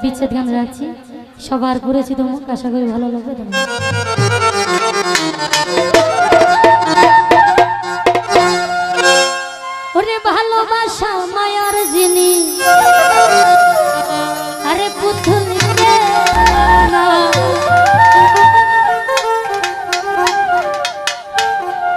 বিচ্ছেদ গান রাখছি। সবার করেছি তোমাকে, আশা করি ভালো লাগবে তোমার। ওরে ভালোবাসা মায়ার